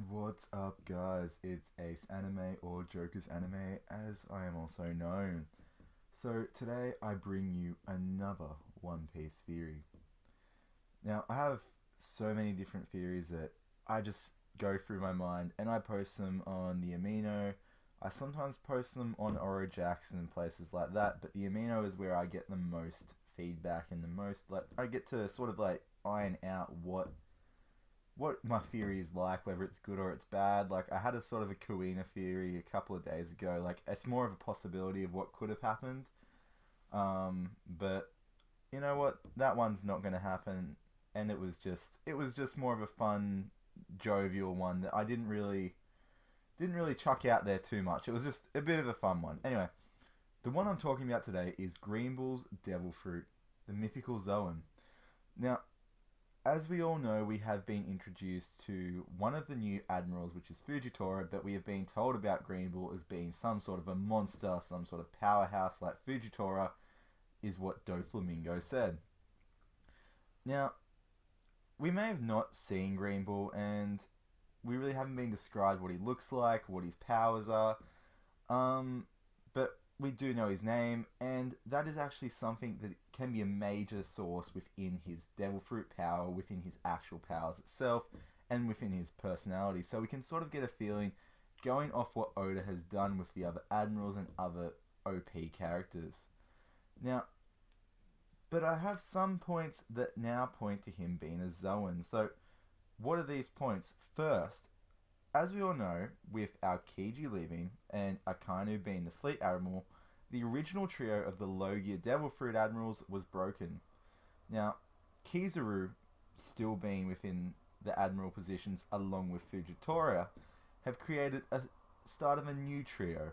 What's up, guys? It's Ace Anime, or Joker's Anime, as I am also known. So, today I bring you another One Piece theory. Now, I have so many different theories that I just go through my mind and I post them on the Amino. I sometimes post them on Orojax and places like that, but the Amino is where I get the most feedback and the most, like, I get to sort of like iron out what my theory is like, whether it's good or it's bad. Like, I had a sort of a Kuina theory a couple of days ago. Like, it's more of a possibility of what could have happened. But you know what? That one's not going to happen. And it was just more of a fun, jovial one that I didn't really chuck out there too much. It was just a bit of a fun one. Anyway, the one I'm talking about today is Greenbull's Devil Fruit, the Mythical Zoan. Now, as we all know, we have been introduced to one of the new admirals, which is Fujitora, but we have been told about Greenbull as being some sort of a monster, some sort of powerhouse like Fujitora, is what Doflamingo said. Now, we may have not seen Greenbull, and we really haven't been described what he looks like, what his powers are. But we do know his name, and that is actually something that can be a major source within his Devil Fruit power, within his actual powers itself, and within his personality. So we can sort of get a feeling, going off what Oda has done with the other admirals and other OP characters. Now, but I have some points that now point to him being a Zoan. So, what are these points? First, as we all know, with Aokiji leaving and Akainu being the fleet admiral, the original trio of the Logia Devil Fruit admirals was broken. Now, Kizaru, still being within the admiral positions along with Fujitora, have created a start of a new trio.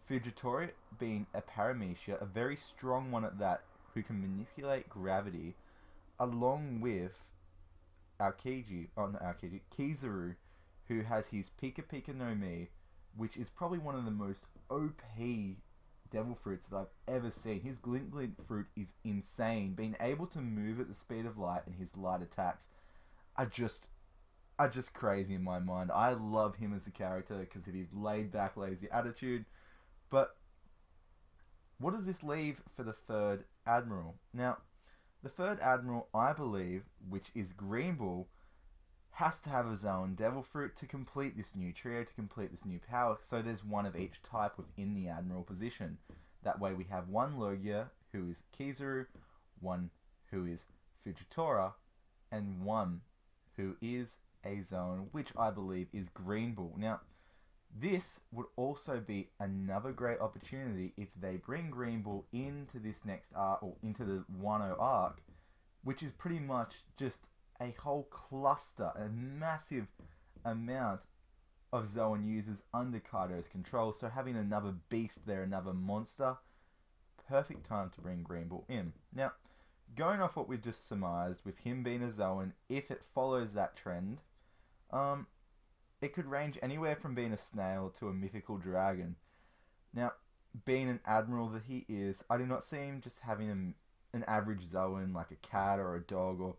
Fujitora being a Paramecia, a very strong one at that, who can manipulate gravity, along with Kizaru, who has his Pika Pika no Mi, which is probably one of the most OP devil fruits that I've ever seen. His Glint Glint fruit is insane. Being able to move at the speed of light and his light attacks are just crazy in my mind. I love him as a character because of his laid back, lazy attitude. But what does this leave for the third admiral? Now, the third admiral, I believe, which is Greenbull, has to have a Zoan Devil Fruit to complete this new trio, to complete this new power. So there's one of each type within the admiral position. That way we have one Logia, who is Kizaru, one who is Fujitora, and one who is a Zoan, which I believe is Greenbull. Now, this would also be another great opportunity if they bring Greenbull into this next arc, or into the 1-0 arc, which is pretty much just a whole cluster, a massive amount of Zoan users under Kaido's control. So having another beast there, another monster, perfect time to bring Greenbull in. Now, going off what we've just surmised, with him being a Zoan, if it follows that trend, it could range anywhere from being a snail to a mythical dragon. Now, being an admiral that he is, I do not see him just having an average Zoan like a cat or a dog or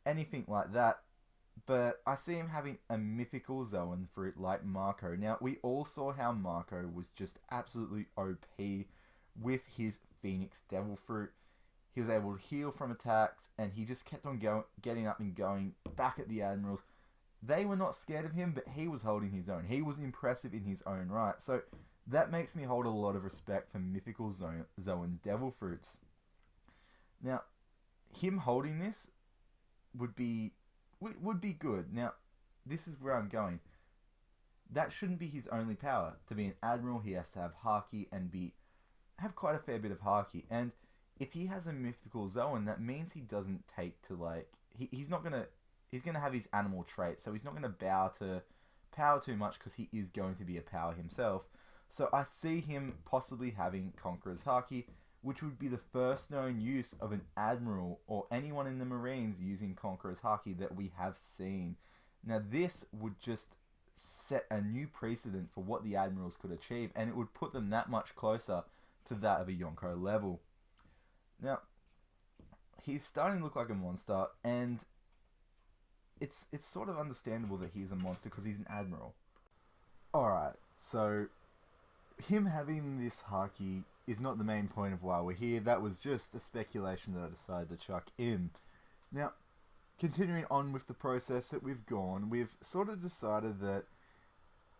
anything like that. But I see him having a mythical Zoan fruit like Marco. Now, we all saw how Marco was just absolutely OP with his Phoenix Devil Fruit. He was able to heal from attacks, and he just kept on getting up and going back at the admirals. They were not scared of him, but he was holding his own. He was impressive in his own right. So that makes me hold a lot of respect for mythical Zoan Devil Fruits. Now, him holding this would be good. Now, this is where I'm going. That shouldn't be his only power. To be an admiral, he has to have Haki and have quite a fair bit of Haki. And if he has a mythical Zoan, that means he doesn't take to, like, he's gonna have his animal trait, so he's not gonna bow to power too much because he is going to be a power himself. So I see him possibly having Conqueror's Haki, which would be the first known use of an admiral or anyone in the Marines using Conqueror's Haki that we have seen. Now, this would just set a new precedent for what the admirals could achieve, and it would put them that much closer to that of a Yonko level. Now, he's starting to look like a monster, and it's sort of understandable that he's a monster because he's an admiral. All right, so him having this haki is not the main point of why we're here. That was just a speculation that I decided to chuck in. Now, continuing on with the process that we've gone, we've sort of decided that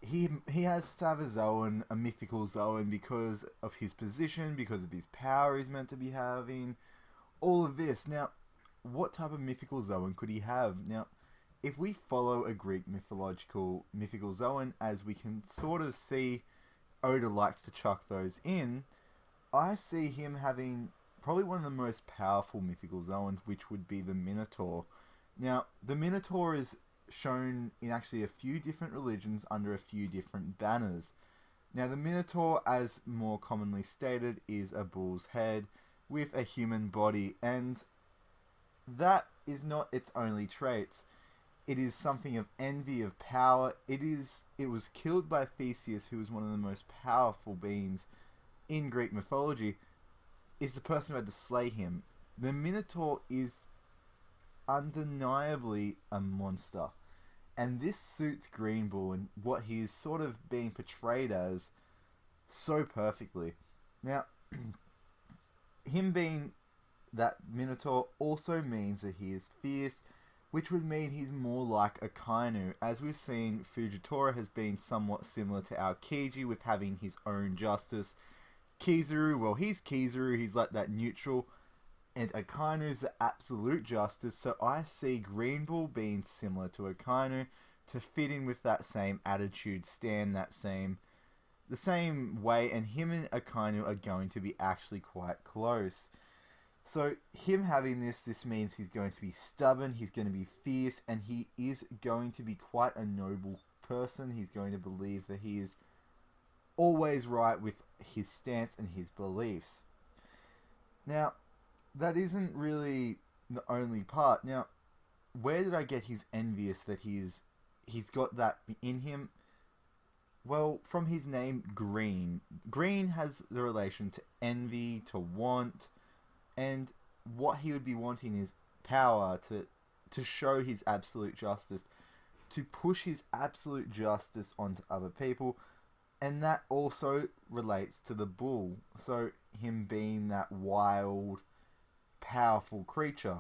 he has to have a Zoan, a mythical Zoan, because of his position, because of his power he's meant to be having, all of this. Now, what type of mythical Zoan could he have? Now, if we follow a Greek mythical Zoan, as we can sort of see, Oda likes to chuck those in, I see him having probably one of the most powerful mythical Zoans, which would be the Minotaur. Now, the Minotaur is shown in actually a few different religions under a few different banners. Now, the Minotaur, as more commonly stated, is a bull's head with a human body, and that is not its only traits. It is something of envy, of power. It was killed by Theseus, who was one of the most powerful beings in Greek mythology, is the person who had to slay him. The Minotaur is undeniably a monster. And this suits Greenbull and what he's sort of being portrayed as so perfectly. Now, him being that Minotaur also means that he is fierce, which would mean he's more like a Kainu. As we've seen, Fujitora has been somewhat similar to our Kiji with having his own justice. Kizaru, well, he's Kizaru, he's like that neutral, and Akainu's the absolute justice, so I see Greenbull being similar to Akainu to fit in with that same attitude, stand the same way, and him and Akainu are going to be actually quite close. So him having this means he's going to be stubborn, he's going to be fierce, and he is going to be quite a noble person. He's going to believe that he is always right with his stance and his beliefs. Now, that isn't really the only part. Now, where did I get his envious that he's got that in him? Well, from his name, Green. Green has the relation to envy, to want, and what he would be wanting is power to show his absolute justice, to push his absolute justice onto other people, and that also relates to the bull. So him being that wild, powerful creature.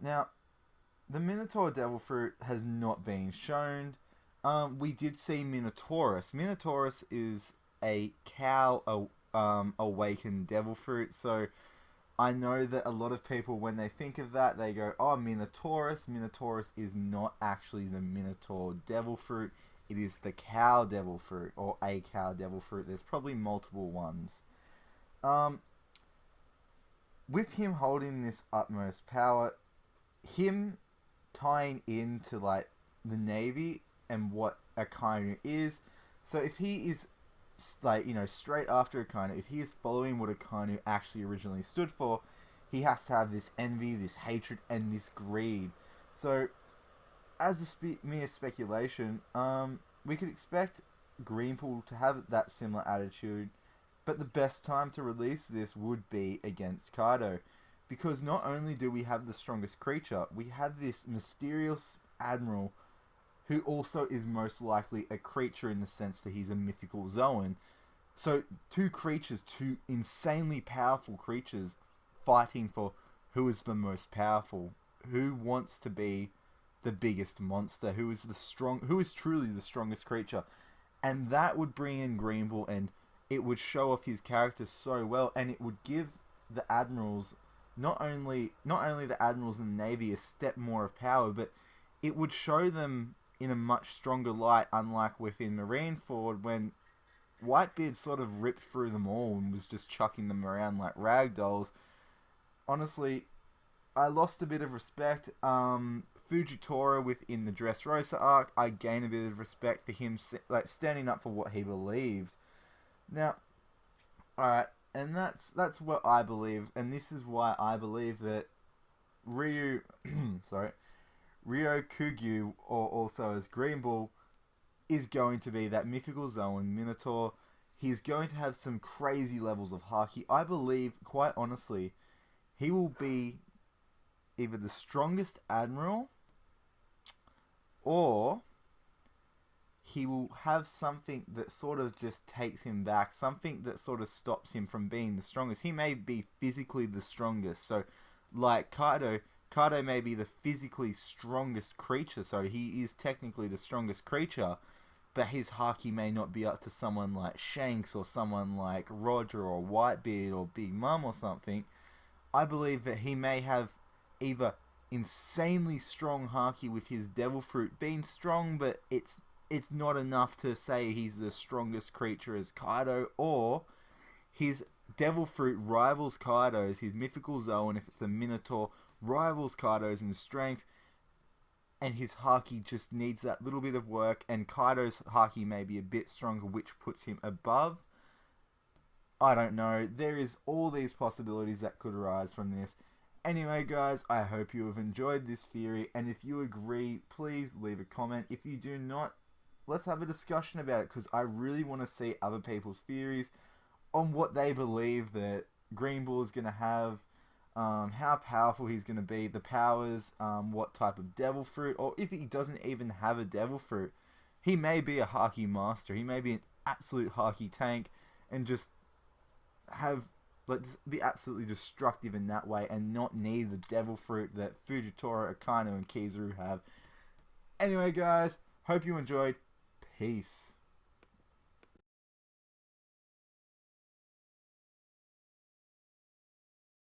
Now, the Minotaur Devil Fruit has not been shown. We did see Minotaurus. Minotaurus is a cow awakened devil fruit, so I know that a lot of people, when they think of that, they go, oh, Minotaurus. Minotaurus is not actually the Minotaur Devil Fruit. It is the cow devil fruit, or a cow devil fruit. There's probably multiple ones. With him holding this utmost power, him tying into like the Navy and what Akainu is. So if he is like, straight after Akainu, if he is following what Akainu actually originally stood for, he has to have this envy, this hatred, and this greed. So as a mere speculation, we could expect Greenbull to have that similar attitude, but the best time to release this would be against Kaido, because not only do we have the strongest creature, we have this mysterious admiral who also is most likely a creature in the sense that he's a mythical Zoan. So two creatures, two insanely powerful creatures fighting for who is the most powerful, who wants to be the biggest monster, who is truly the strongest creature. And that would bring in Greenbull, and it would show off his character so well, and it would give the admirals, not only the admirals in the Navy, a step more of power, but it would show them in a much stronger light, unlike within Marineford, when Whitebeard sort of ripped through them all and was just chucking them around like rag dolls. Honestly, I lost a bit of respect. Fujitora within the Dressrosa arc, I gained a bit of respect for him, like standing up for what he believed. Now, alright, and that's what I believe, and this is why I believe that Ryo Kugyu, or also as Greenbull, is going to be that mythical Zoan Minotaur. He's going to have some crazy levels of haki. I believe, quite honestly, he will be either the strongest admiral, or he will have something that sort of just takes him back, something that sort of stops him from being the strongest. He may be physically the strongest, so like Kaido may be the physically strongest creature, so he is technically the strongest creature, but his haki may not be up to someone like Shanks or someone like Roger or Whitebeard or Big Mom or something. I believe that he may have either insanely strong haki with his devil fruit being strong, but it's not enough to say he's the strongest creature as Kaido, or his devil fruit rivals Kaido's, his mythical Zoan, if it's a Minotaur, rivals Kaido's in strength, and his haki just needs that little bit of work, and Kaido's haki may be a bit stronger, which puts him above. I don't know. There is all these possibilities that could arise from this. Anyway, guys, I hope you have enjoyed this theory, and if you agree, please leave a comment. If you do not, let's have a discussion about it, because I really want to see other people's theories on what they believe that Greenbull is going to have, how powerful he's going to be, the powers, what type of devil fruit, or if he doesn't even have a devil fruit, he may be a haki master. He may be an absolute haki tank and just have, let's be absolutely destructive in that way and not need the devil fruit that Fujitora, Akainu, and Kizaru have. Anyway, guys, hope you enjoyed. Peace.